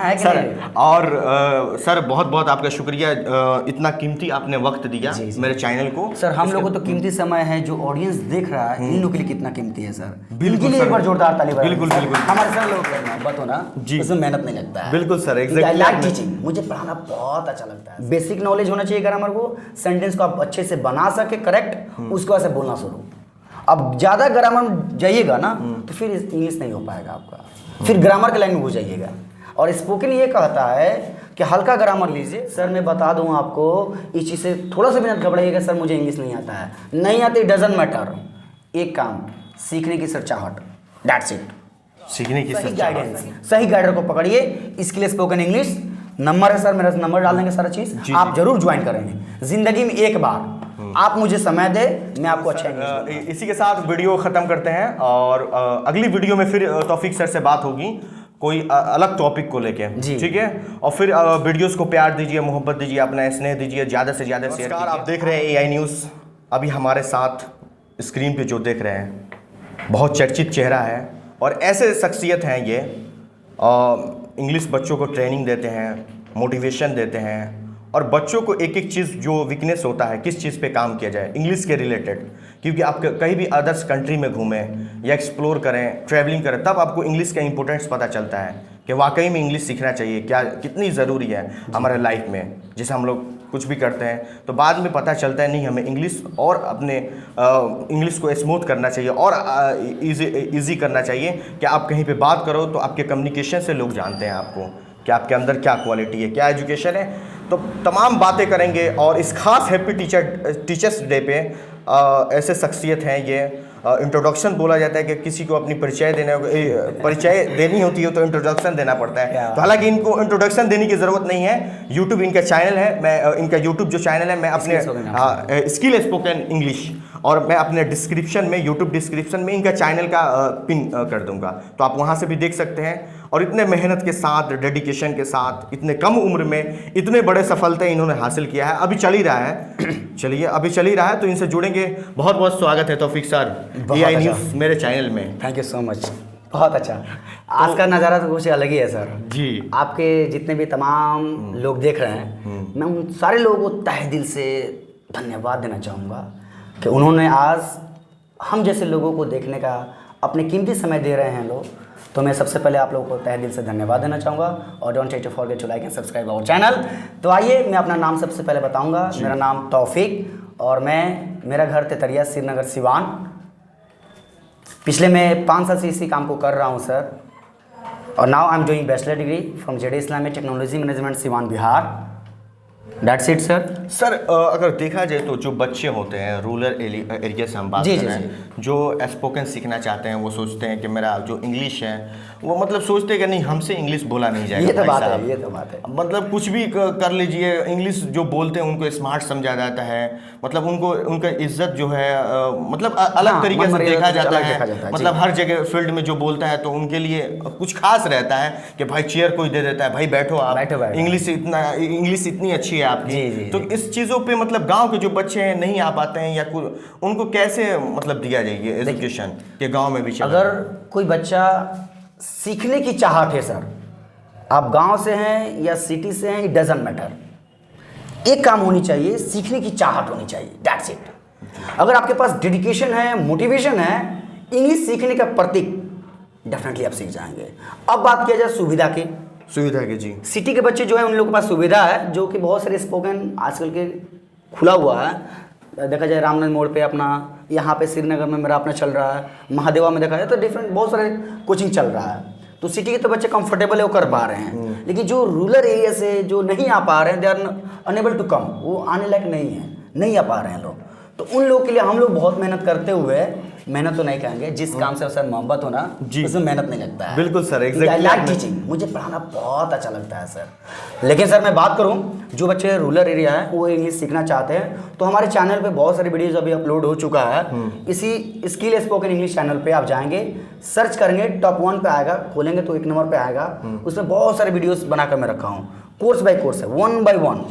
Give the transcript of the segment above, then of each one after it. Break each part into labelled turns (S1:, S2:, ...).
S1: है कि
S2: सर
S1: नहीं?
S2: और सर बहुत बहुत आपका शुक्रिया, इतना कीमती आपने वक्त दिया मेरे चैनल को।
S1: सर हम लोगों को तो कीमती समय है, जो ऑडियंस देख रहा है इन लोगों के लिए कितना कीमती है सर।
S2: बिल्कुल
S1: इनके लिए
S2: सर,
S1: एक बार जोरदार ताली बजाइए।
S2: बिल्कुल बिल्कुल।
S1: हमारे सर लोग मोहब्बत हो ना
S2: जी,
S1: उसमें मेहनत नहीं लगता है।
S2: बिल्कुल सर,
S1: आई लाइक टीचिंग, मुझे पढ़ाना बहुत अच्छा लगता है। बेसिक नॉलेज होना चाहिए ग्रामर को, सेंटेंस को आप अच्छे से बना सके करेक्ट, उसके बाद से बोलना शुरू। अब ज़्यादा ग्रामर में जाइएगा ना तो फिर इंग्लिश नहीं हो पाएगा आपका, फिर ग्रामर के लाइन में घुस जाइएगा। और स्पोकन ये कहता है कि हल्का ग्रामर लीजिए। सर मैं बता दूं आपको, इस चीज़ से थोड़ा सा भी मत घबराइएगा सर मुझे इंग्लिश नहीं आता है, नहीं आती डजंट मैटर। एक काम, सीखने की सर चाहत, दैट्स इट।
S2: सीखने की
S1: सही गाइडेंस, सही गाइडर को पकड़िए। इसके लिए स्पोकन इंग्लिश नंबर है सर, मेरा नंबर डाल देंगे सारा चीज़, आप जरूर ज्वाइन करेंगे जिंदगी में एक बार। आप मुझे समय दे, मैं आपको अच्छा इंग्लिश।
S2: इसी के साथ वीडियो ख़त्म करते हैं और अगली वीडियो में फिर तौफीक सर से बात होगी कोई अलग टॉपिक को लेके, ठीक है। और फिर वीडियोस को प्यार दीजिए, मोहब्बत दीजिए, अपना स्नेह दीजिए, ज़्यादा से ज़्यादा शेयर कीजिए। आप देख रहे हैं AI न्यूज़। अभी हमारे साथ स्क्रीन पे जो देख रहे हैं बहुत चर्चित चेहरा है और ऐसे शख्सियत हैं ये, इंग्लिश बच्चों को ट्रेनिंग देते हैं, मोटिवेशन देते हैं और बच्चों को एक एक चीज़ जो वीकनेस होता है किस चीज़ पे काम किया जाए इंग्लिश के रिलेटेड। क्योंकि आप कहीं भी अदर्स कंट्री में घूमें या एक्सप्लोर करें, ट्रैवलिंग करें, तब आपको इंग्लिश का इंपॉर्टेंस पता चलता है कि वाकई में इंग्लिश सीखना चाहिए, क्या कितनी ज़रूरी है हमारे लाइफ में। जैसे हम लोग कुछ भी करते हैं तो बाद में पता चलता है नहीं हमें इंग्लिश और अपने इंग्लिश को स्मूथ करना चाहिए और ईजी करना चाहिए कि आप कहीं पे बात करो तो आपके कम्युनिकेशन से लोग जानते हैं आपको कि आपके अंदर क्या क्वालिटी है, क्या एजुकेशन है। तो तमाम बातें करेंगे और इस खास हैप्पी टीचर्स डे पे ऐसे शख्सियत हैं ये। इंट्रोडक्शन बोला जाता है कि किसी को अपनी परिचय देनी होती है तो इंट्रोडक्शन देना पड़ता है। तो हालांकि इनको इंट्रोडक्शन देने की ज़रूरत नहीं है, यूट्यूब इनका चैनल है। मैं इनका यूट्यूब जो चैनल है मैं अपने स्किल स्पोकन इंग्लिश और मैं अपने डिस्क्रिप्शन में यूट्यूब डिस्क्रिप्शन में इनका चैनल का पिन कर दूंगा, तो आप वहाँ से भी देख सकते हैं। और इतने मेहनत के साथ, डेडिकेशन के साथ, इतने कम उम्र में इतने बड़े सफलता इन्होंने हासिल किया है। अभी चल ही रहा है चलिए अभी चल ही रहा है, तो इनसे जुड़ेंगे। बहुत बहुत स्वागत है तौफीक सर AI न्यूज़ मेरे चैनल में।
S1: थैंक यू सो मच, बहुत अच्छा। आज का नज़ारा तो कुछ अलग ही है सर
S2: जी।
S1: आपके जितने भी तमाम लोग देख रहे हैं, मैं उन सारे लोगों को तहे दिल से धन्यवाद देना चाहूँगा कि उन्होंने आज हम जैसे लोगों को देखने का अपने कीमती समय दे रहे हैं लोग। तो मैं सबसे पहले आप लोगों को तहे दिल से धन्यवाद देना चाहूँगा और don't to forget to like and subscribe our channel. तो आइए मैं अपना नाम सबसे पहले बताऊँगा। मेरा नाम तौफीक और मेरा घर तेतरिया श्रीनगर सिवान। पिछले मैं 5 साल से इसी काम को कर रहा हूँ सर। और now I am doing bachelor degree from JD Islamic technology management Siwan Bihar. That's it sir.
S2: Sir अगर देखा जाए तो जो बच्चे होते हैं रूरल एरिया से हम बात कर रहे हैं, जो स्पोकन सीखना चाहते हैं, वो सोचते हैं कि मेरा जो इंग्लिश है वो मतलब सोचते हैं कि नहीं हमसे इंग्लिश बोला नहीं जाएगा।
S1: ये तो बात है, ये तो बात है।
S2: मतलब कुछ भी कर लीजिए, इंग्लिश जो बोलते हैं उनको स्मार्ट समझा जाता है, मतलब उनका इज्जत जो है मतलब अलग तरीके से देखा जाता है। मतलब हर जगह फील्ड में जो बोलता है तो उनके लिए कुछ खास रहता है कि भाई चेयर कोई दे देता है, भाई बैठो आप, इंग्लिश इतनी अच्छी है आपकी। तो इस चीज़ों पे मतलब गांव के जो बच्चे हैं नहीं आ पाते हैं या उनको कैसे मतलब दिया जाएगी एजुकेशन कि गांव में भी चले।
S1: अगर कोई बच्चा सीखने की चाहत है सर, आप गांव से हैं या सिटी से हैं, इट डजंट मैटर, एक काम होनी चाहिए, सीखने की चाहत होनी चाहिए, दैट्स इट। अगर आपके पास डेडिकेशन है, मोटिवेशन है, इंग्लिश सीखने का प्रतीक डेफिनेटली आप सीख जाएंगे। अब बात किया जाए सुविधा की जी। सिटी के बच्चे जो है उन लोगों के पास सुविधा है, जो कि बहुत सारे स्पोकन आजकल के खुला हुआ है। देखा जाए रामनगर मोड़ पे अपना, यहाँ पे श्रीनगर में मेरा अपना चल रहा है, महादेवा में देखा जाए तो डिफरेंट बहुत सारे कोचिंग चल रहा है। तो सिटी के तो बच्चे कंफर्टेबल है वो कर पा रहे हैं, लेकिन जो रूरल एरिया से जो नहीं आ पा रहे हैं, they are unable to come, वो आने लायक नहीं है, नहीं आ पा रहे हैं लोग। तो उन लोगों के लिए हम लोग बहुत मेहनत करते हुए, मेहनत तो नहीं कहेंगे, जिस काम से सर मोहब्बत होना उसमें मेहनत नहीं लगता है।
S2: बिल्कुल सर,
S1: आई लाइक टीचिंग, मुझे पढ़ाना बहुत अच्छा लगता है सर। लेकिन सर मैं बात करूं, जो बच्चे रूरल एरिया है वो इंग्लिश सीखना चाहते हैं, तो हमारे चैनल पे बहुत सारी वीडियोस अभी अपलोड हो चुका है। इसी स्किल स्पोकन इंग्लिश चैनल पे आप जाएंगे, सर्च करेंगे, टॉप 1 पे आएगा, खोलेंगे तो 1 नंबर पे आएगा। उसमें बहुत सारे वीडियोस बनाकर मैं रखा हूँ, कोर्स बाय कोर्स है, 1 by 1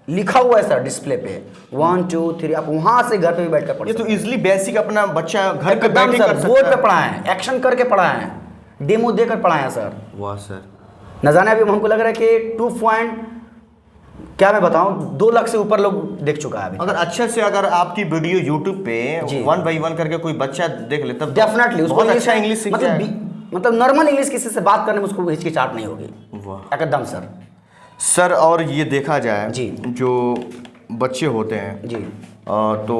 S1: लिखा हुआ है सर डिस्प्ले पे, 1 2 3। आप वहां से घर पे भी बैठकर पढ़,
S2: ये तो इजीली बेसिक अपना बच्चा घर पे बैठ कर
S1: बोर्ड पे पढ़ाएं, एक्शन करके पढ़ाएं, डेमो देकर पढ़ाएं सर।
S2: वाह सर,
S1: न जाने अभी हमको लग रहा है कि 2 पॉइंट क्या मैं बताऊं 2 लाख से ऊपर लोग देख चुका है अभी।
S2: अगर अच्छे से अगर आपकी वीडियो यूट्यूब पे 1 by 1 करके कोई बच्चा देख ले तब
S1: डेफिनेटली उसको
S2: अच्छा इंग्लिश सीख जाएगा।
S1: मतलब नॉर्मल इंग्लिश किसी से बात करने में उसको हिचकिचाहट नहीं होगी।
S2: वाह
S1: एकदम
S2: सर। और ये देखा जाए
S1: जी,
S2: जो बच्चे होते हैं
S1: जी,
S2: तो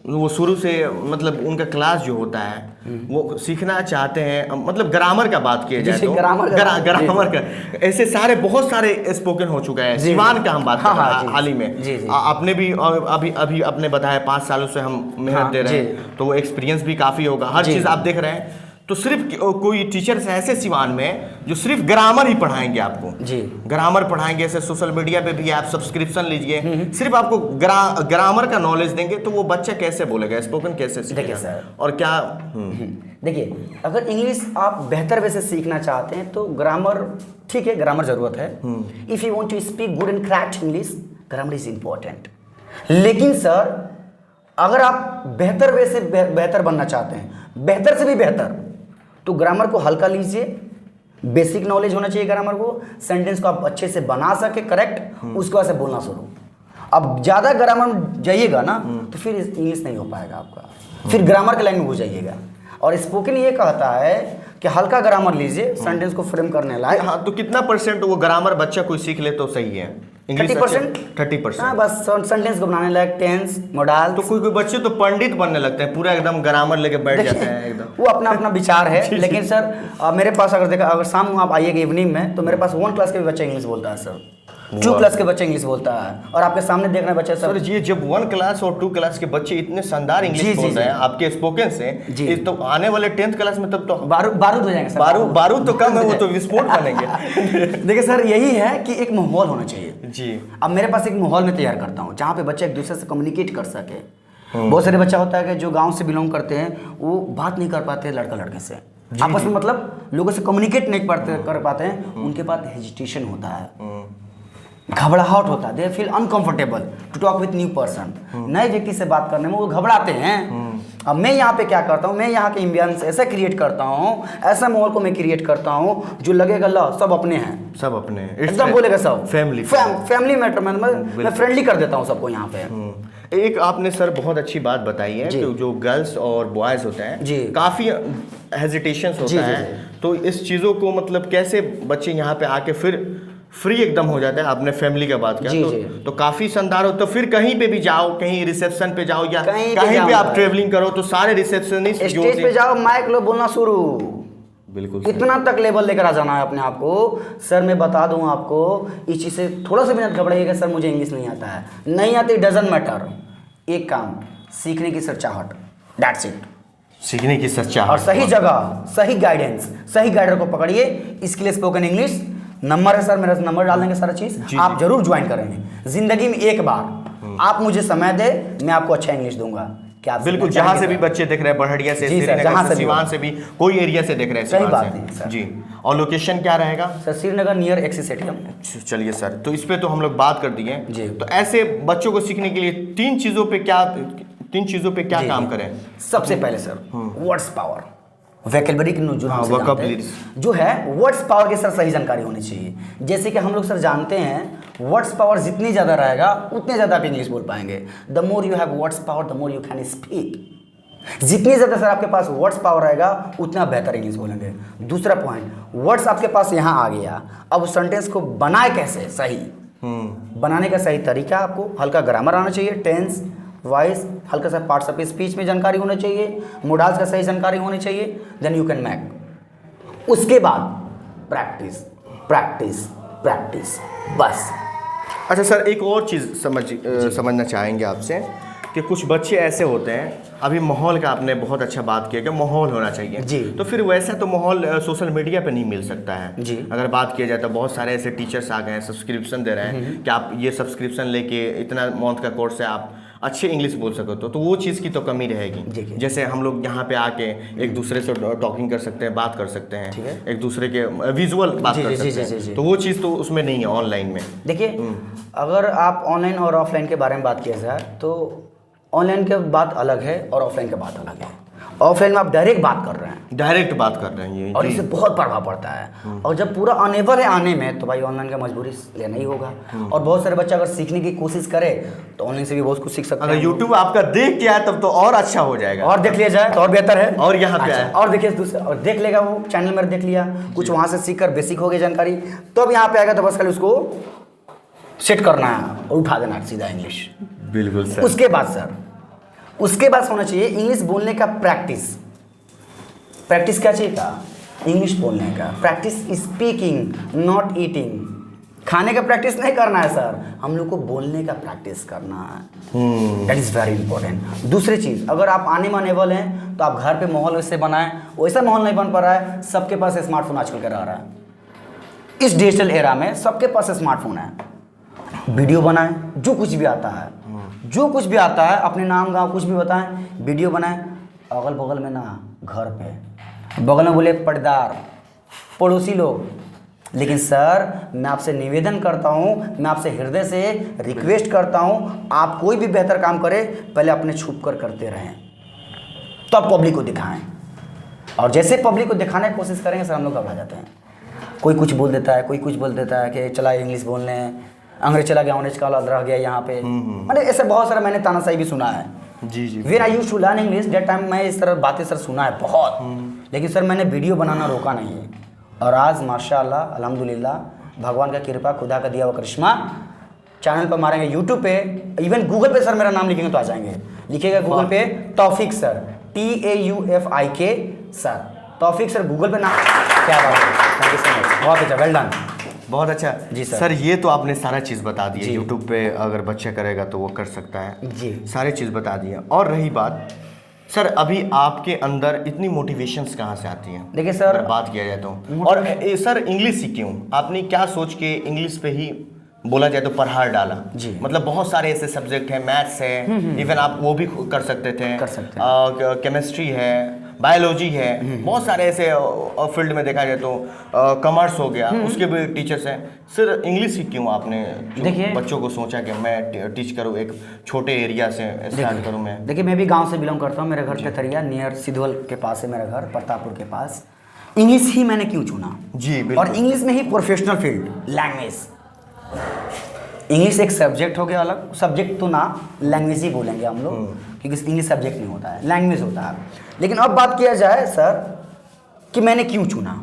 S2: वो शुरू से मतलब उनका क्लास जो होता है वो सीखना चाहते हैं, मतलब ग्रामर का बात किया जाए तो ग्रामर का ऐसे सारे बहुत सारे स्पोकन हो चुका है। सिवान का हम बात कर रहे हैं हाल ही में, आपने भी अभी अपने बताया 5 सालों से हम मेहनत दे रहे हैं, तो वो एक्सपीरियंस भी काफ़ी होगा, हर चीज़ आप देख रहे हैं। तो सिर्फ कोई टीचर्स ऐसे सिवान में जो सिर्फ ग्रामर ही पढ़ाएंगे आपको
S1: जी,
S2: ग्रामर पढ़ाएंगे। ऐसे सोशल मीडिया पे भी आप सब्सक्रिप्शन लीजिए, सिर्फ आपको ग्रामर का नॉलेज देंगे तो वो बच्चा कैसे बोलेगा, स्पोकन कैसे सीखेगा
S1: सर।
S2: और क्या
S1: देखिए, अगर इंग्लिश आप बेहतर वे से सीखना चाहते हैं तो ग्रामर ठीक है, ग्रामर जरूरत है। If you want to speak good and correct English, grammar is important. लेकिन सर अगर आप बेहतर वे से बेहतर बनना चाहते हैं, बेहतर से भी बेहतर, तो ग्रामर को हल्का लीजिए, बेसिक नॉलेज होना चाहिए ग्रामर को, सेंटेंस को आप अच्छे से बना सके करेक्ट, उसके बाद से बोलना शुरू। अब ज़्यादा ग्रामर में जाइएगा ना तो फिर इंग्लिश नहीं हो पाएगा आपका, फिर ग्रामर के लाइन में घुस जाइएगा। और स्पोकन ये कहता है कि हल्का ग्रामर लीजिए, सेंटेंस को फ्रेम करने लायक।
S2: हाँ, तो कितना परसेंट वो ग्रामर बच्चा कोई सीख ले तो सही है? 30%।
S1: हाँ, बस सेंटेंस को बनाने लायक, टेंस, मोडाल।
S2: तो कोई बच्चे तो पंडित बनने लगते हैं, पूरा एकदम ग्रामर लेके बैठ जाते हैं एकदम।
S1: वो अपना अपना विचार है। लेकिन सर मेरे पास अगर शाम को आप आइएगा इवनिंग में, तो मेरे पास 1 क्लास के भी बच्चा इंग्लिश बोलता है सर, 2 क्लास के बच्चे इंग्लिश बोलता है, और आपके सामने देख रहे बच्चे सर
S2: ये जब 1 क्लास और 2 क्लास के बच्चे इतने शानदार इंग्लिश बोल रहे हैं आपके स्पोकन से, तो आने वाले 10th क्लास में तब तो
S1: बारूद हो जाएंगे सर।
S2: बारूद तो कम है, वो तो विस्फोट बनेंगे।
S1: देखिए सर, यही है कि एक माहौल होना चाहिए
S2: जी।
S1: अब मेरे पास एक माहौल में तैयार करता हूँ जहाँ पे बच्चे एक दूसरे से कम्युनिकेट कर सके। बहुत सारे बच्चा होता है कि जो गाँव से बिलोंग करते हैं, वो बात नहीं कर पाते लड़का लड़के से, आपस में मतलब लोगों से कम्युनिकेट नहीं कर पाते हैं, उनके पास हेजिटेशन होता है, घबराहट होता है, they feel uncomfortable to talk with new person. नए व्यक्ति से बात करने में वो घबराते हैं। अब मैं यहाँ पे क्या करता हूँ, मैं यहाँ के एम्बियंस ऐसा क्रिएट करता हूँ, ऐसा माहौल को मैं क्रिएट करता हूँ जो लगेगा ला सब अपने हैं,
S2: सब अपने
S1: एकदम बोलेगा सब फैमिली मैटर। मैं फ्रेंडली कर देता हूँ सबको यहाँ पे।
S2: एक आपने सर बहुत अच्छी बात बताई है कि जो गर्ल्स और बॉयज होते हैं काफ़ी हेजिटेशन होता है, तो इस चीज़ों को मतलब कैसे बच्चे यहाँ पे आके फिर फ्री एकदम हो जाता है। आपने फैमिली का बात किया तो काफ़ी शानदार हो। तो फिर कहीं पे भी जाओ, कहीं रिसेप्शन पे जाओ या कहीं पे आप ट्रेवलिंग करो, तो सारे रिसेप्शनिस्ट
S1: स्टेज पे जाओ, माइक लो, बोलना शुरू।
S2: बिल्कुल
S1: कितना तक लेवल लेकर आ जाना है अपने आप को। सर मैं बता दूं आपको, इस चीज़ से थोड़ा सा भी मत घबराइएगा सर मुझे इंग्लिश नहीं आता है, नहीं आती, डजंट मैटर। एक काम, सीखने की सच्चाहट, दैट्स इट।
S2: सीखने की सच्चाहट
S1: और सही जगह, सही गाइडेंस, सही गाइडर को पकड़िए। इसके लिए स्पोकन इंग्लिश नंबर है सर, मेरा नंबर डाल देंगे सारा चीज़, आप जरूर ज्वाइन करेंगे। जिंदगी में एक बार आप मुझे समय दे, मैं आपको अच्छा इंग्लिश दूंगा। क्या
S2: बिल्कुल, जहाँ से भी बच्चे देख रहे हैं, बड़हड़िया से, श्रीनगर से, सिवान से भी, कोई एरिया से देख रहे हैं,
S1: सही बात है सर
S2: जी। और लोकेशन क्या रहेगा
S1: sir? Srinagar near axis stadium.
S2: चलिए सर, तो इस पे तो हम लोग बात कर दिए जी। तो ऐसे बच्चों को सीखने के लिए 3 चीज़ों पे क्या काम करें?
S1: सबसे पहले सर वर्ड्स पावर, वोकैबुलरी की जो है, वर्ड्स पावर की सर सही जानकारी होनी चाहिए। जैसे कि हम लोग सर जानते हैं, वर्ड्स पावर जितनी ज़्यादा रहेगा उतने ज़्यादा आप इंग्लिश बोल पाएंगे। The more you have words power the more you can speak. जितनी ज़्यादा सर आपके पास वर्ड्स पावर रहेगा उतना बेहतर इंग्लिश बोलेंगे। दूसरा पॉइंट, वर्ड्स आपके पास यहाँ आ गया, अब सेंटेंस को बनाए कैसे सही, बनाने का सही तरीका, आपको हल्का ग्रामर आना चाहिए, टेंस, वॉइस, हल्का सा पार्ट्स ऑफ स्पीच में जानकारी होना चाहिए, मोडाल्स का सही जानकारी होनी चाहिए, देन यू कैन मेक। उसके बाद प्रैक्टिस प्रैक्टिस प्रैक्टिस, बस।
S2: अच्छा सर, एक और चीज़ समझना चाहेंगे आपसे कि कुछ बच्चे ऐसे होते हैं, अभी माहौल का आपने बहुत अच्छा बात किया कि माहौल होना चाहिए
S1: जी।
S2: तो फिर वैसा तो माहौल सोशल मीडिया पे नहीं मिल सकता है
S1: जी।
S2: अगर बात किया जाए तो बहुत सारे ऐसे टीचर्स आ गए हैं, सब्सक्रिप्शन दे रहे हैं कि आप ये सब्सक्रिप्शन लेके इतना मंथ का कोर्स है, आप अच्छे इंग्लिश बोल सको तो वो चीज़ की तो कमी रहेगी। जैसे हम लोग यहाँ पे आके एक दूसरे से टॉकिंग कर सकते हैं, बात कर सकते हैं, एक दूसरे के विजुअल बात कर सकते हैं, तो वो चीज़ तो उसमें नहीं है ऑनलाइन में।
S1: देखिए, अगर आप ऑनलाइन और ऑफलाइन के बारे में बात किया जाए तो ऑनलाइन की बात अलग है और ऑफलाइन की बात अलग है। ऑफलाइन में आप डायरेक्ट बात कर रहे हैं,
S2: डायरेक्ट बात कर रहे हैं ये,
S1: और
S2: जी।
S1: इससे बहुत प्रभाव पड़ता है। और जब पूरा अनेबल है आने में, तो भाई ऑनलाइन का मजबूरी लेना ही होगा। और बहुत सारे बच्चे अगर सीखने की कोशिश करे तो ऑनलाइन से भी बहुत कुछ सीख सकते
S2: अगर
S1: हैं।
S2: यूट्यूब आपका देख के आए तब तो और अच्छा हो जाएगा,
S1: और देख लिया जाए तो और बेहतर है।
S2: और यहाँ पे
S1: अच्छा,
S2: है।
S1: और देखिए दूसरा, और देख लेगा वो चैनल में देख लिया, कुछ वहाँ से सीख कर बेसिक हो गई जानकारी, तो अब यहाँ पे आएगा तो बस खाली उसको सेट करना है और उठा देना सीधा इंग्लिश।
S2: बिल्कुल सर।
S1: उसके बाद सर, उसके बाद होना चाहिए इंग्लिश बोलने का प्रैक्टिस। प्रैक्टिस क्या चाहिए था? इंग्लिश बोलने का प्रैक्टिस, स्पीकिंग नॉट ईटिंग। खाने का प्रैक्टिस नहीं करना है सर, हम लोग को बोलने का प्रैक्टिस करना है। That is very important. दूसरी चीज़, अगर आप आने में अनेबल हैं तो आप घर पे माहौल वैसे बनाएं। वैसा माहौल नहीं बन पा रहा है, सबके पास स्मार्टफोन आजकल का रह रहा है। इस डिजिटल एरा में सबके पास स्मार्टफोन है। वीडियो बनाएं, जो कुछ भी आता है, जो कुछ भी आता है, अपने नाम गाँव कुछ भी बताएं, वीडियो बनाएं। अगल बगल में ना, घर पे बगल में बोले पर्दार, पड़ोसी लोग। लेकिन सर मैं आपसे निवेदन करता हूँ, मैं आपसे हृदय से रिक्वेस्ट करता हूँ, आप कोई भी बेहतर काम करें पहले अपने छुप कर करते रहें, तो आप पब्लिक को दिखाएं। और जैसे पब्लिक को दिखाने की कोशिश करेंगे सर, हम लोग घबरा जाते हैं। कोई कुछ बोल देता है, कोई कुछ बोल देता है कि चला इंग्लिश बोलने, अंग्रेज चला गया, ऑनेज काला रह गया यहाँ पे। मैंने ऐसे बहुत सारा मैंने तानाशाही भी सुना है।
S2: जी जी।
S1: When I used to learn English that time, मैं इस तरह बातें सर सुना है बहुत, लेकिन सर मैंने वीडियो बनाना रोका नहीं है। और आज माशाल्लाह अल्हम्दुलिल्लाह, भगवान का कृपा, खुदा का दिया हुआ करिश्मा, चैनल पर मारेंगे, यूट्यूब पे, इवन गूगल पे सर मेरा नाम लिखेंगे तो आ जाएंगे। लिखेगा गूगल पे तौफीक सर, TAUFIK सर, तौफीक सर गूगल पे नाम। क्या बात है, थैंक यू सो मच, बहुत अच्छा, वेल डन।
S2: बहुत अच्छा
S1: जी सर।
S2: सर ये तो आपने सारा चीज़ बता दी है,
S1: जी।
S2: यूट्यूब पे अगर बच्चा करेगा तो वो कर सकता है
S1: जी।
S2: सारी चीज़ बता दी है। और रही बात सर, अभी आपके अंदर इतनी मोटिवेशंस कहाँ से आती हैं?
S1: देखिए सर,
S2: अगर बात किया जाए तो, और सर इंग्लिश ही क्यों, आपने क्या सोच के इंग्लिश पे ही बोला जाए तो प्रहार डाला?
S1: जी।
S2: मतलब बहुत सारे ऐसे सब्जेक्ट हैं, मैथ्स है, इवन आप वो भी कर सकते थे,
S1: कर सकते हैं।
S2: केमिस्ट्री है, बायोलॉजी है, बहुत सारे ऐसे फील्ड में देखा जाए तो कॉमर्स हो गया, उसके भी टीचर्स हैं। सर इंग्लिश ही क्यों आपने
S1: देखिए,
S2: बच्चों को सोचा कि मैं टीच करूँ, एक छोटे एरिया से स्टार्ट करूँ मैं?
S1: देखिए मैं भी गांव से बिलोंग करता हूँ, मेरे घर पेथरिया नियर सिद्धवल के पास है मेरा घर, प्रतापपुर के पास। इंग्लिश ही मैंने क्यों चुना?
S2: जी बिल्कुल।
S1: और इंग्लिश में ही प्रोफेशनल फील्ड, लैंग्वेज। इंग्लिश एक सब्जेक्ट हो गया अलग, सब्जेक्ट तो ना, लैंग्वेज ही बोलेंगे हम लोग, क्योंकि इंग्लिश सब्जेक्ट नहीं होता है, लैंग्वेज होता है। लेकिन अब बात किया जाए सर कि मैंने क्यों चुना,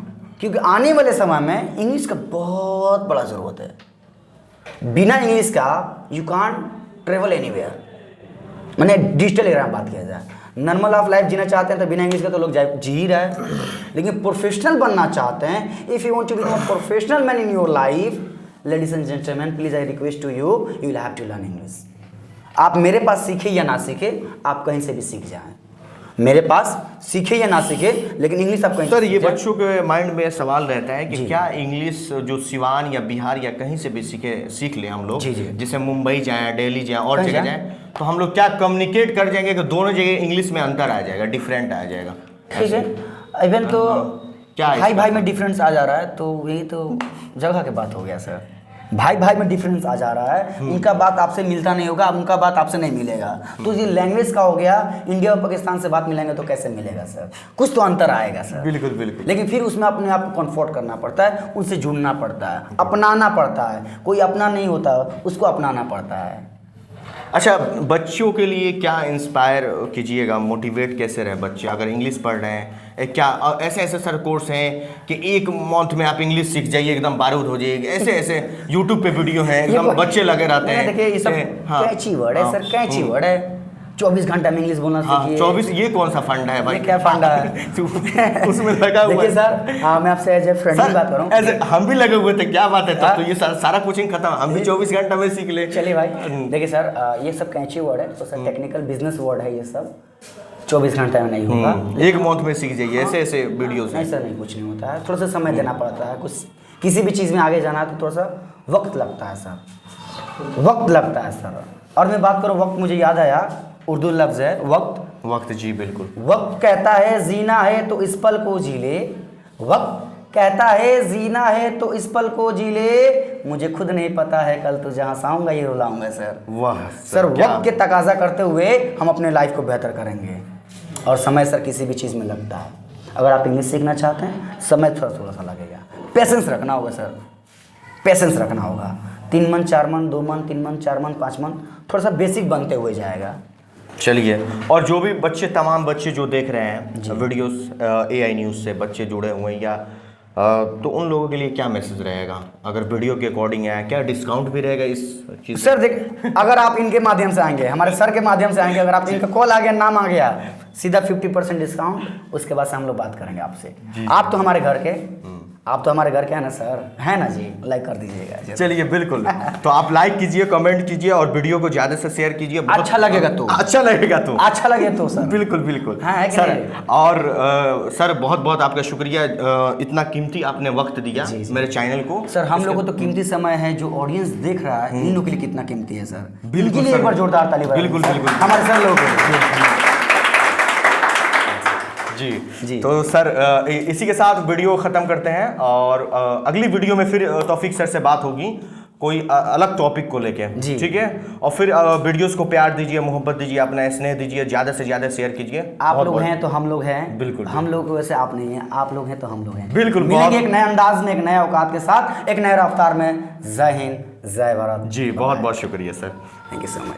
S1: क्योंकि आने वाले समय में इंग्लिश का बहुत बड़ा ज़रूरत है। बिना इंग्लिश का यू कांट ट्रेवल एनीवेयर। मैंने डिजिटल एरा में बात किया जाए, नॉर्मल ऑफ लाइफ जीना चाहते हैं तो बिना इंग्लिश का तो लोग जी ही रहे हैं, लेकिन प्रोफेशनल बनना चाहते हैं, if you want to become a professional man in your life, ladies and gentleman please I request to you, you will have to learn English. आप मेरे पास सीखे या ना सीखे, आप कहीं से भी सीख जाएं, मेरे पास सीखे या ना सीखे, लेकिन इंग्लिश आप कहीं।
S2: सर ये बच्चों के माइंड में सवाल रहता है कि
S1: जी।
S2: क्या इंग्लिश जो सिवान या बिहार या कहीं से भी सीख ले हम लोग,
S1: जी, जी।
S2: जैसे मुंबई जाएं, दिल्ली जाएं और
S1: कहीं
S2: जगह
S1: जाएं?
S2: जाएं, तो हम लोग क्या कम्युनिकेट कर जाएंगे कि दोनों जगह इंग्लिश में अंतर आ जाएगा, डिफरेंट आ जाएगा?
S1: ठीक है, इवन तो
S2: क्या
S1: भाई भाई में डिफरेंस आ जा रहा है, तो यही तो जगह की बात हो गया सर। भाई भाई में डिफरेंस आ जा रहा है, उनका बात आपसे मिलता नहीं होगा, उनका बात आपसे नहीं मिलेगा, तो ये लैंग्वेज का हो गया। इंडिया और पाकिस्तान से बात मिलेंगे तो कैसे मिलेगा सर? कुछ तो अंतर आएगा सर।
S2: बिल्कुल बिल्कुल।
S1: लेकिन फिर उसमें अपने आप को कंफर्ट करना पड़ता है, उनसे जुड़ना पड़ता है, अपनाना पड़ता है। कोई अपना नहीं होता, उसको अपनाना पड़ता है।
S2: अच्छा, बच्चों के लिए क्या इंस्पायर कीजिएगा, मोटिवेट कैसे रहे बच्चे अगर इंग्लिश पढ़ रहे हैं? क्या ऐसे ऐसे सर कोर्स हैं कि एक मंथ में आप इंग्लिश सीख जाइए, एकदम बारूद हो जाइए, ऐसे ऐसे यूट्यूब पे वीडियो हैं, एकदम बच्चे लगे रहते हैं।
S1: देखिए ये सब कैची वर्ड है सर, कैची वर्ड है। 24 घंटा में इंग्लिश बोलना सीखिए।
S2: 24 ये कौन सा फंडा है भाई?
S1: क्या फंडा है?
S2: उसमें लगा हुआ
S1: देखिए सर, हाँ मैं आपसे एज ए फ्रेंड की बात करूँ,
S2: ऐसे हम भी लगे हुए थे, क्या बात है, तब तो ये सारा कोचिंग खत्म, हम भी 24 घंटा में सीख ले।
S1: चलिए भाई, देखिए सर, ये सब कैची वर्ड है, तो सर टेक्निकल बिजनेस वर्ड है, ये सब 24 घंटे में नहीं होगा।
S2: एक मंथ में सीख जाइए, ऐसे ऐसे वीडियोस हैं।
S1: ऐसा नहीं, कुछ नहीं होता है, थोड़ा सा समय देना पड़ता है। कुछ किसी भी चीज़ में आगे जाना है तो थोड़ा सा वक्त लगता है सर, वक्त लगता है सर। और मैं बात करूँ वक्त, मुझे याद आया, उर्दू लफ्ज़ है वक्त।
S2: जी बिल्कुल।
S1: वक्त कहता है जीना है तो इस पल को जी ले, वक्त कहता है जीना है तो इस पल को जी ले, मुझे खुद नहीं पता है कल तो जहाँ साऊंगा ये रुलाऊंगा सर।
S2: वाह
S1: सर वक्त के तकाजा करते हुए हम अपने लाइफ को बेहतर करेंगे। और समय सर किसी भी चीज़ में लगता है। अगर आप इंग्लिश सीखना चाहते हैं समय थोड़ा सा लगेगा, पेशेंस रखना होगा सर, पेशेंस रखना होगा। 3 month 4 month 2 month 3 month 4 month 5 month थोड़ा सा बेसिक बनते हुए जाएगा।
S2: चलिए, और जो भी बच्चे, तमाम बच्चे जो देख रहे हैं वीडियोस AI न्यूज़ से बच्चे जुड़े हुए हैं या तो उन लोगों के लिए क्या मैसेज रहेगा? अगर वीडियो के अकॉर्डिंग है, क्या डिस्काउंट भी रहेगा इस चीज़?
S1: सर देख, अगर आप इनके माध्यम से आएंगे, हमारे सर के माध्यम से आएंगे, अगर आप इनका कॉल आ गया, नाम आ गया, सीधा 50% डिस्काउंट। उसके बाद से हम लोग बात करेंगे आपसे। आप तो हमारे घर के, आप तो हमारे घर के हैं ना सर, है ना जी? लाइक कर दीजिएगा।
S2: चलिए, बिल्कुल। तो आप लाइक कीजिए, कमेंट कीजिए और वीडियो को ज्यादा से शेयर कीजिए।
S1: अच्छा लगेगा तो,
S2: अच्छा लगेगा तो,
S1: अच्छा लगे तो सर,
S2: बिल्कुल बिल्कुल।
S1: हाँ, है कि
S2: सर
S1: नहीं?
S2: और सर बहुत बहुत आपका शुक्रिया, इतना कीमती आपने वक्त दिया मेरे चैनल को।
S1: सर हम लोगों को तो कीमती समय है, जो ऑडियंस देख रहा है इन लोगों के लिए कितना कीमती है सर।
S2: बिल्कुल
S1: इनके लिए
S2: सर।
S1: एक बार जोरदार ताली बजाइए।
S2: बिल्कुल बिल्कुल
S1: हमारे सर लोगों के लिए।
S2: जी। तो सर इसी के साथ वीडियो ख़त्म करते हैं और अगली वीडियो में फिर तौफीक सर से बात होगी कोई अलग टॉपिक को लेके, ठीक है? और फिर वीडियोस को प्यार दीजिए, मोहब्बत दीजिए, अपना स्नेह दीजिए, ज़्यादा से ज़्यादा शेयर कीजिए।
S1: आप लोग हैं तो हम लोग हैं,
S2: बिल्कुल।
S1: हम लोग वैसे आप नहीं हैं, आप लोग हैं तो हम लोग हैं।
S2: बिल्कुल।
S1: मिलेंगे एक नए अंदाज में, एक नए औकात के साथ, एक नए रफ्तार में। जय हिंद, जय भारत।
S2: जी, बहुत बहुत शुक्रिया sir.
S1: Thank you so much.